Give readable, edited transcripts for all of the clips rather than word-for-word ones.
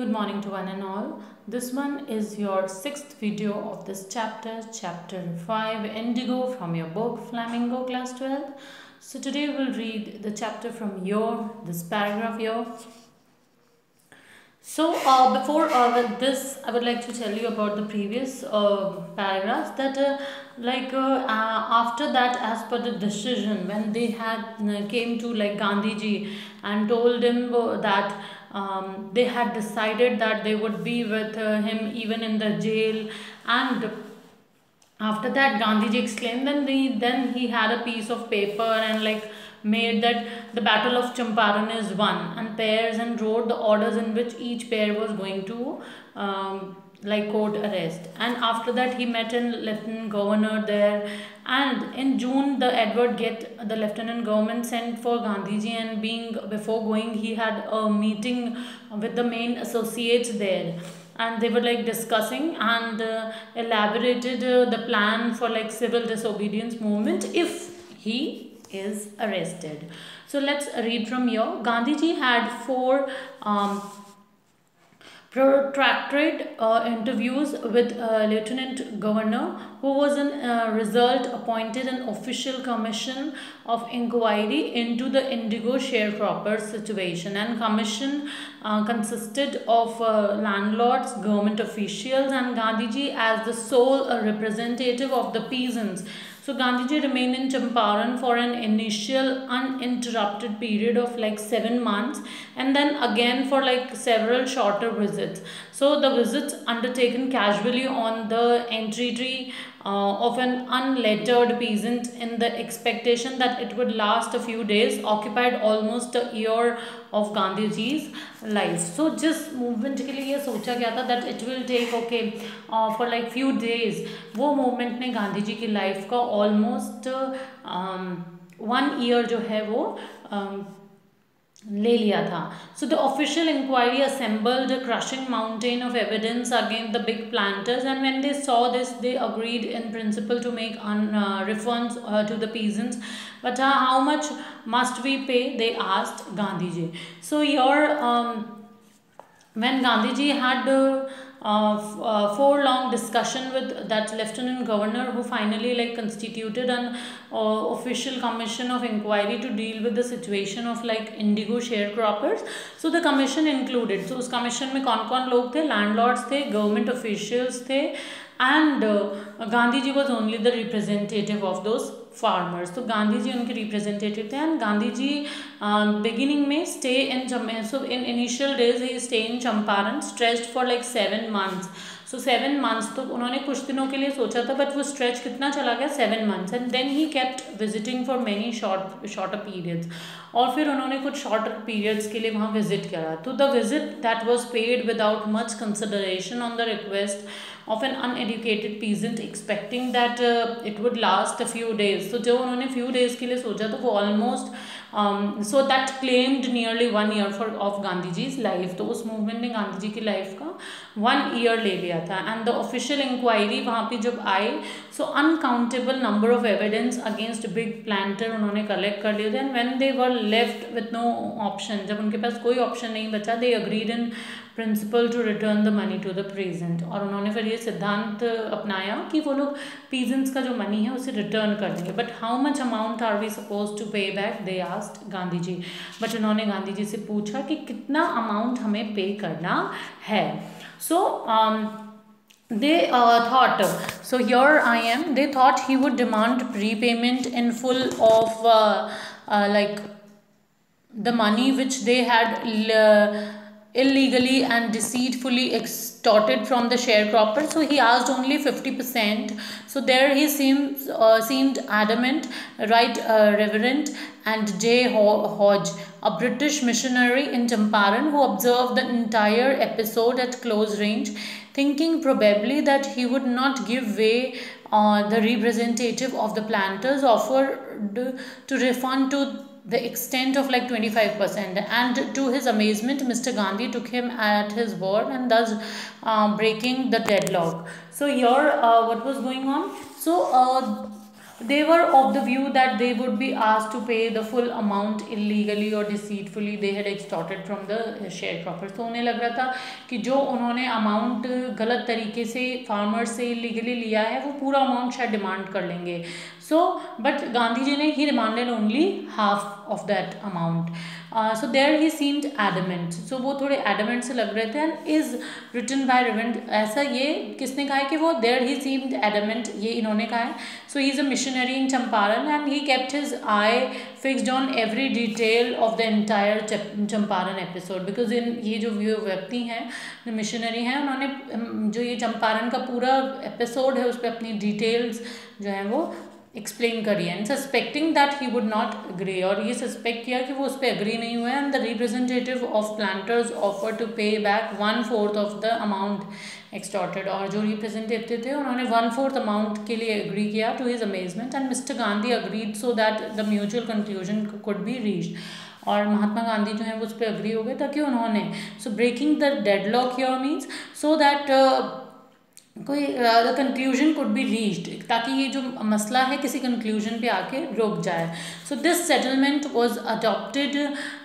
good morning to one and all. This one is your sixth video of this chapter, chapter 5, Indigo, from your book Flamingo, class 12. So today we'll read the chapter from this paragraph here. So before this, I would like to tell you about the previous paragraphs that after that, as per the decision, when they had came to Gandhiji and told him that they had decided that they would be with him even in the jail, and after that Gandhiji exclaimed, then he had a piece of paper and made that the battle of Champaran is won, and pairs, and wrote the orders in which each pair was going to court arrest. And after that he met a lieutenant governor there, and in June the lieutenant government sent for Gandhiji, and before going he had a meeting with the main associates there, and they were discussing and elaborated the plan for civil disobedience movement if he is arrested. So let's read from here. Gandhiji had four protracted interviews with Lieutenant Governor, who was in result appointed an official commission of inquiry into the indigo sharecropper situation, and commission consisted of landlords, government officials, and Gandhiji as the sole representative of the peasants. So Gandhiji remained in Champaran for an initial uninterrupted period of 7 months, and then again for several shorter visits. So the visits undertaken casually on the entreaty of an unlettered peasant in the expectation that it would last a few days occupied almost a year of Gandhiji's life. So जिस movement के लिए ये सोचा गया था that it will take for few days, वो movement ने गांधी जी की life का almost 1 year जो है वो ले लिया था. So the official inquiry assembled a crushing mountain of evidence against the big planters, and when they saw this, they agreed in principle to make refunds to the peasants. But how much must we pay? They asked Gandhiji. So here, when Gandhiji had long discussion with that lieutenant governor, who finally constituted an official commission of inquiry to deal with the situation of indigo sharecroppers. So the commission included, so उस commission में कौन-कौन लोग थे? Landlords थे, government officials थे, and Gandhiji was only the representative of those farmers. So Gandhiji उनके representative थे, and Gandhiji beginning में stay in so in initial days he stay in Champaran, stretched for 7 months. So 7 months तो उन्होंने कुछ दिनों के लिए सोचा था, but वो stretch कितना चला गया? 7 months, and then he kept visiting for many shorter periods. और फिर उन्होंने कुछ shorter periods के लिए वहाँ visit करा. तो the visit that was paid without much consideration on the request of an uneducated peasant, expecting that it would last a few days. So जो उन्होंने few days के लिए सोचा था, वो almost so that claimed nearly 1 year of Gandhiji's life. तो उस movement ने गांधी जी की life का 1 year ले लिया था. And the official inquiry वहाँ पे जब आए, so uncountable number of evidence against big planter उन्होंने collect कर लिए थे. And when they were left with no option, जब उनके पास कोई option नहीं बचा, they agreed in principle to return the money to the peasant. और उन्होंने फिर ये सिद्धांत अपनाया कि वो लोग peasants का जो money है उसे return कर देंगे. But how much amount are we supposed to pay back? They asked Gandhiji. But उन्होंने गांधी जी से पूछा कि कितना amount हमें pay करना है. So they thought, so here I am, they thought he would demand prepayment in full of the money which they had illegally and deceitfully extorted from the sharecropper. So he asked only 50%. So there he seemed adamant. Right Reverend and J. Hodge, a British missionary in Champaran, who observed the entire episode at close range, thinking probably that he would not give way, the representative of the planters offered to refund to the extent of 25%, and to his amazement Mr. Gandhi took him at his word, and thus breaking the deadlock. So here what was going on? So they were of the view that they would be asked to pay the full amount illegally or deceitfully they had extorted from the sharecroppers. तो उन्हें लग रहा था कि जो उन्होंने amount गलत तरीके से फार्मर्स से इलीगली लिया है वो पूरा अमाउंट शायद डिमांड कर लेंगे. सो बट गांधी जी ने he demanded only half of that amount. So there he seemed adamant. So वो थोड़े एडमेंट से लग रहे थे. And is written by reverend. ऐसा ये किसने कहा है कि वो देयर ही सीम्ड एडमेंट, ये इन्होंने कहा है. So he is a missionary in Champaran and he kept his eye fixed on every detail of the entire Champaran episode. Because in ये जो व्यक्ति हैं जो मिशनरी हैं उन्होंने जो ये चंपारण का पूरा एपिसोड है उस पर अपनी डिटेल्स जो है वो एक्सप्लेन करी है. And suspecting that he would not agree, और ये सस्पेक्ट किया कि वो उस पर एग्री नहीं हुआ. And the representative of planters offer to pay back 1/4 of the amount extorted. और जो रिप्रेजेंटेटिव थे उन्होंने 1/4 अमाउंट के लिए एग्री किया to his amazement. And mister Gandhi agreed so that the mutual conclusion could be reached. और महात्मा गांधी जो है वो उस पर एग्री हो गए ताकि उन्होंने so breaking the deadlock here means so that कोई the conclusion could be reached, ताकि ये जो मसला है किसी कंक्लूजन पे आके रुक जाए. So this settlement was adopted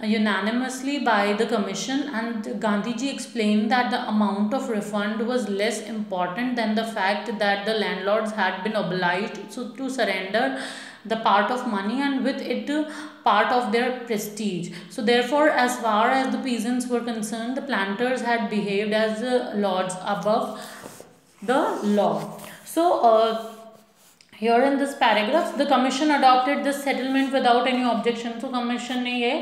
unanimously by the commission. And Gandhi ji explain that the amount of refund was less important than the fact that the landlords had been obliged to surrender the part of money and with it part of their prestige. So therefore, as far as the peasants were concerned, the planters had behaved as lords above the law. So here in this paragraph the commission adopted this settlement without any objection. So commission ने ये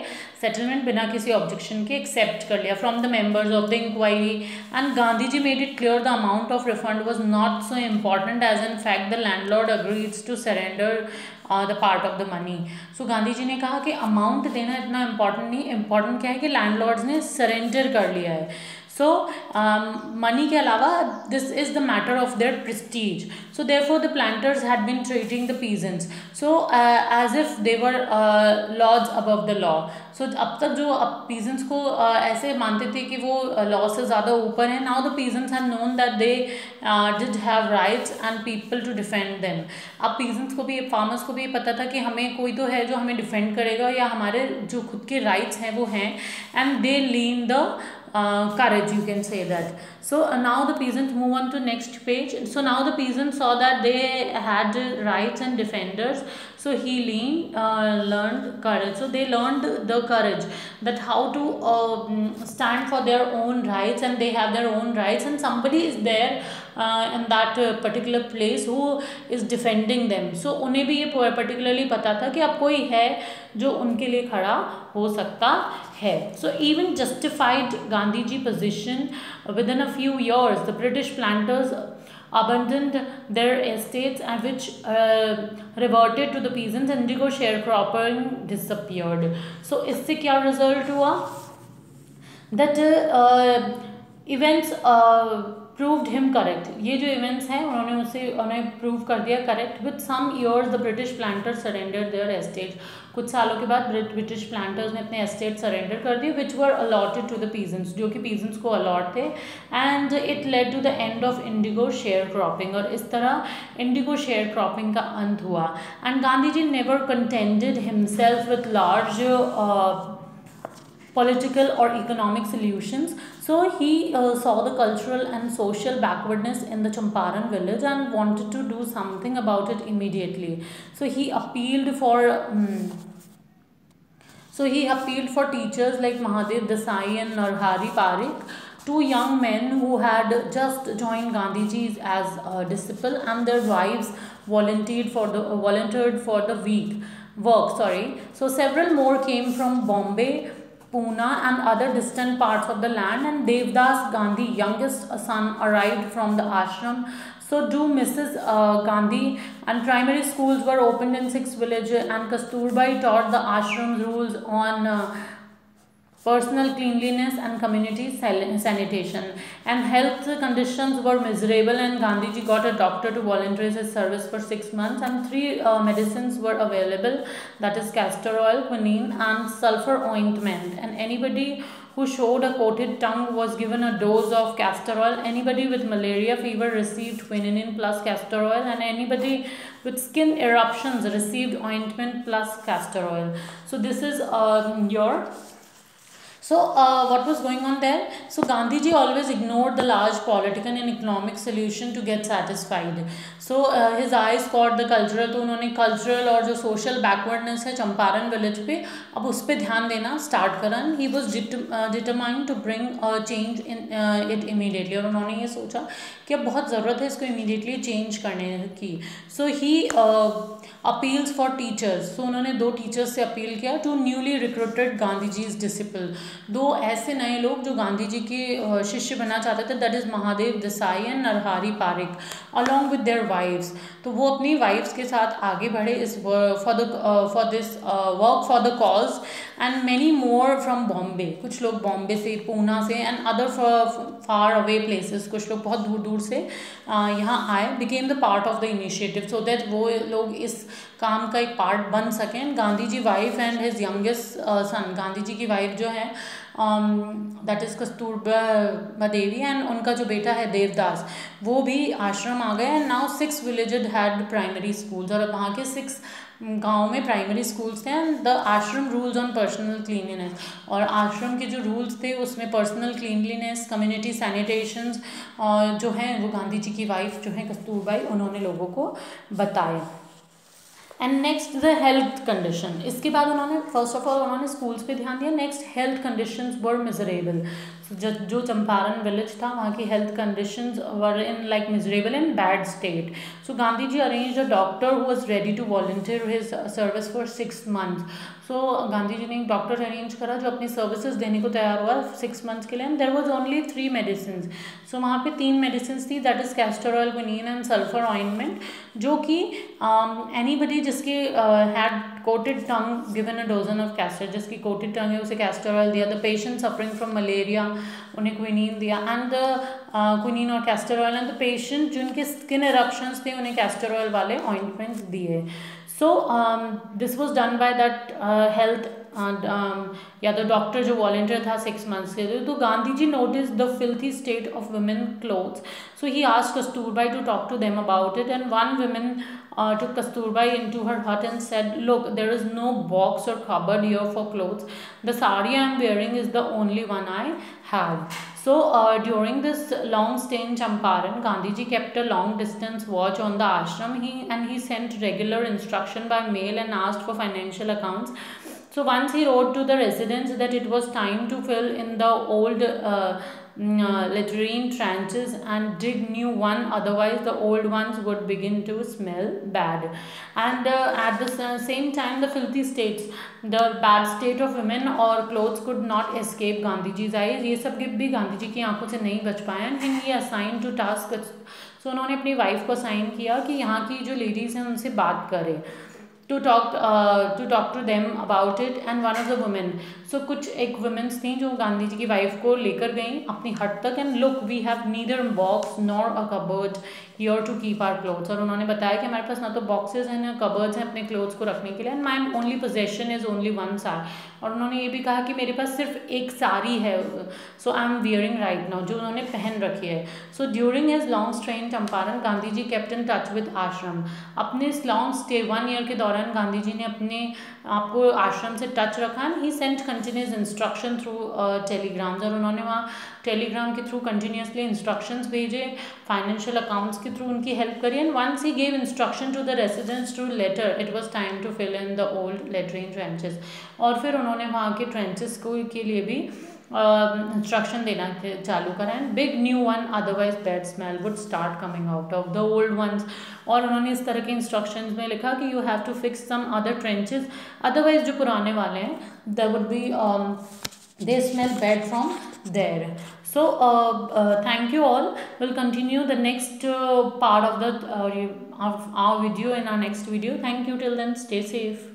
settlement बिना किसी objection के accept कर लिया from the members of the inquiry. And Gandhi ji made it clear the amount of refund was not so important as in fact the landlord agrees to surrender the part of the money. So Gandhi ji ने कहा कि amount देना इतना important नहीं, important क्या है कि landlords ने सरेंडर कर लिया है. So money के अलावा this is the matter of their prestige. So therefore the planters had been treating the peasants so as if they were lords above the law. So अब तक जो peasants को ऐसे मानते थे कि वो law से ज़्यादा ऊपर हैं. Now the peasants have known that they did have rights and people to defend them. अब peasants को भी farmers को भी पता था कि हमें कोई तो है जो हमें defend करेगा या हमारे जो खुद के rights हैं वो हैं. And they lean the courage, you can say that. So now the peasants move on to next page. So now the peasants saw that they had rights and defenders. So he learned courage. So they learned the courage that how to stand for their own rights, and they have their own rights, and somebody is there in that particular place who is defending them. So उन्हें भी ये particularly पता था कि अब कोई है जो उनके लिए खड़ा हो सकता है. So even justified Gandhi ji position within a few years the British planters abandoned their estates and which reverted to the peasants. Indigo sharecropping disappeared. So इससे क्या result हुआ that events proved him correct. ये जो events हैं उन्हें prove कर दिया correct. With some years the British planters surrendered their estates. कुछ सालों के बाद British planters ने अपने estate surrender कर दिए which were allotted to the peasants, जो कि peasants को allot थे. And it led to the end of indigo sharecropping. और इस तरह indigo sharecropping का अंत हुआ. And Gandhi ji never contented himself with large political or economic solutions. So he saw the cultural and social backwardness in the Champaran village and wanted to do something about it immediately. So he appealed for teachers like Mahadev Desai and Narhari Parikh, two young men who had just joined Gandhiji's as a disciple, and their wives volunteered for the work. So several more came from Bombay, Pune and other distant parts of the land, and Devdas Gandhi, youngest son, arrived from the ashram. So do Mrs. Gandhi, and primary schools were opened in 6 villages, and Kasturbai taught the ashram rules on personal cleanliness and community sanitation. And health conditions were miserable, and Gandhiji got a doctor to volunteer his service for 6 months, and 3 medicines were available, that is castor oil, quinine and sulfur ointment. And anybody who showed a coated tongue was given a dose of castor oil. Anybody with malaria fever received quinine plus castor oil, and anybody with skin eruptions received ointment plus castor oil. So this is your. So what was going on there? So Gandhiji always ignored the large political and economic solution to get satisfied. So his eyes caught the cultural. तो उन्होंने cultural और जो social backwardness है Champaran village पे, अब उस पे ध्यान देना start करा. He was determined to bring a change in it immediately. और उन्होंने ये सोचा कि अब बहुत ज़रूरत है इसको immediately change करने की. So he appeals for teachers. So उन्होंने 2 teachers से appeal किया to newly recruited Gandhiji's disciple. 2 ऐसे नए लोग जो गांधी जी के शिष्य बनना चाहते थे, that is Mahadev Desai and Narhari Parikh, along with their wives. तो वो अपनी वाइफ्स के साथ आगे बढ़े इस for this work for the cause. And many more from Bombay, कुछ लोग बॉम्बे से, पूना से, and other far away places, कुछ लोग बहुत दूर दूर से यहाँ आए. Became the part of the initiative so that वो लोग इस काम का एक पार्ट बन सकें. Gandhi ji wife and his youngest son, Gandhi ji की वाइफ जो है that is Kasturba Devi, and उनका जो बेटा है देवदास, वो भी आश्रम आ गए. And now 6 villages had primary schools, और वहाँ के 6 गाँव में प्राइमरी स्कूल्स थे. एंड द आश्रम रूल्स ऑन पर्सनल क्लीनलीनेस, और आश्रम के जो रूल्स थे उसमें पर्सनल क्लीनलीनेस, कम्युनिटी सैनिटेशंस जो हैं वो गांधी जी की वाइफ जो है कस्तूरबाई, उन्होंने लोगों को बताए. And next the health condition. इसके बाद उन्होंने फर्स्ट ऑफ ऑल उन्होंने स्कूल्स पे ध्यान दिया. Next health conditions were miserable. जो चंपारण विलेज था वहाँ की health conditions were in like miserable in bad state. So Gandhi ji arranged a doctor who was ready to volunteer his service for 6 months. So Gandhi ji ने एक डॉक्टर अरेंज करा जो अपनी services देने को तैयार हुआ 6 months के लिए. And there was only 3 medicine. So वहाँ पे 3 मेडिसिन थी, that is castor oil, quinine and sulphur ointment, जो कि एनीबडी जिसके had coated tongue given a dozen of castor, जिसकी कोटेड टंग है उसे कैस्टर ऑयल दिया. The patient suffering from malaria उन्हें क्विनीन दिया, एंड द क्विनीन और castor oil. And the patient जिनके स्किन एरप्शंस थे उन्हें कैस्टर ऑयल वाले ऑइंटमेंट्स दिए. So this was done by that health या द डॉक्टर जो वॉलंटियर था 6 months के लिए. तो Gandhi ji notice the filthy state of women clothes. So he asked Kasturbai to talk to them about it. And one women took Kasturbai into her hut and said, look, there is no box or cupboard here for clothes. The sari I am wearing is the only one I have. So during this long stay in Champaran, Gandhiji kept a long distance watch on the ashram. He sent regular instruction by mail and asked for financial accounts. So once he wrote to the residents that it was time to fill in the old latrine trenches and dig new one, otherwise the old ones would begin to smell bad. And at the same time, the filthy states, the bad state of women or clothes could not escape Gandhiji's eyes. ये सब भी गांधी जी की आंखों से नहीं बच पाए. And he assigned to task. So उन्होंने अपनी वाइफ को असाइन किया कि यहाँ की जो लेडीज़ हैं उनसे बात करें, to talk to them about it. And one of the women, so कुछ एक वुमेन्स थी जो गांधी जी की वाइफ को लेकर गई अपनी हट तक. And look, we have neither box nor a cupboard here to keep our clothes. और उन्होंने बताया कि हमारे पास ना तो बॉक्सेस हैं ना कबर्ड्स हैं अपने क्लोथ्स को रखने के लिए. And my only possession is only one sari. और उन्होंने ये भी कहा कि मेरे पास सिर्फ एक साड़ी है, so I am wearing right now, जो उन्होंने पहन रखी है. So during his long stay in Champaran, Gandhi ji kept in touch with ashram. अपने इस लॉन्ग स्टे 1 year के दौरान गांधी जी ने अपने आपको आश्रम से टच रखा. He sent continuous instruction through telegrams. और उन्होंने वहाँ टेलीग्राम के थ्रू कंटिन्यूसली इंस्ट्रक्शंस भेजे, फाइनेंशियल अकाउंट्स के थ्रू उनकी हेल्प करी. And once he gave instruction to the residents to letter, it was time to fill in the old latrine trenches. और फिर उन्होंने वहाँ के ट्रेंचेस को के लिए भी इंस्ट्रक्शन देना चालू करा. And big new one, otherwise bad smell would start coming out of the old ones. और उन्होंने इस तरह के इंस्ट्रक्शंस में लिखा कि you have to fix some other trenches, otherwise जो पुराने वाले हैं they would be they smell bad from there. So thank you all. We'll continue the next part of the of our video in our next video. Thank you. Till then, stay safe.